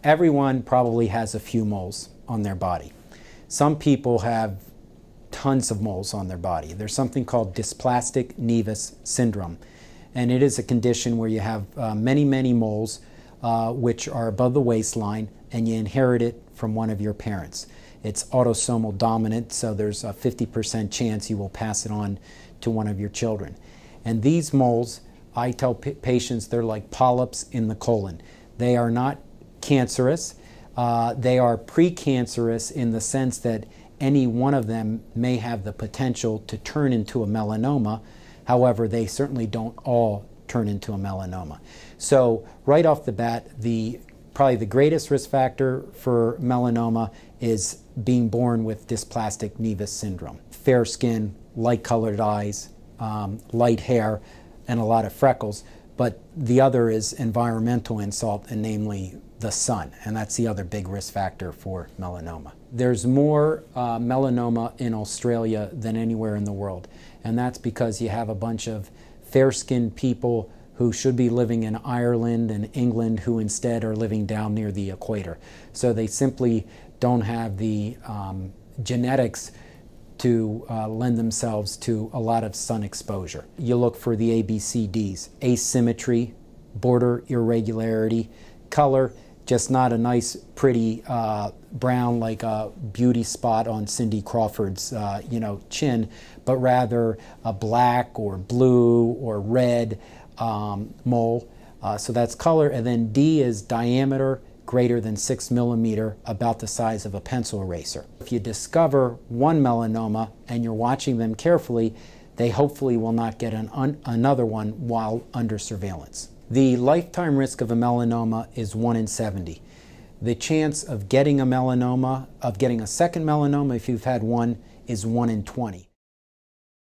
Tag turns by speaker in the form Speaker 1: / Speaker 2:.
Speaker 1: Everyone probably has a few moles on their body. Some people have tons of moles on their body. There's something called dysplastic nevus syndrome, and it is a condition where you have many moles which are above the waistline, and you inherit it from one of your parents. It's autosomal dominant, so there's a 50% chance you will pass it on to one of your children. And these moles, I tell patients, they're like polyps in the colon. They are not cancerous. They are precancerous in the sense that any one of them may have the potential to turn into a melanoma. However, they certainly don't all turn into a melanoma. So right off the bat, probably the greatest risk factor for melanoma is being born with dysplastic nevus syndrome. Fair skin, light-colored eyes, light hair, and a lot of freckles. But the other is environmental insult, and namely the sun, and that's the other big risk factor for melanoma. There's more melanoma in Australia than anywhere in the world, and that's because you have a bunch of fair-skinned people who should be living in Ireland and England who instead are living down near the equator. So they simply don't have the genetics to lend themselves to a lot of sun exposure. You look for the ABCDs: asymmetry, border irregularity, color, just not a nice, pretty brown like a beauty spot on Cindy Crawford's chin, but rather a black or blue or red mole. So that's color. And then D is diameter greater than 6 millimeter, about the size of a pencil eraser. If you discover one melanoma and you're watching them carefully, they hopefully will not get another one while under surveillance. The lifetime risk of a melanoma is 1 in 70. The chance of getting a melanoma, of getting a second melanoma if you've had one, is 1 in 20.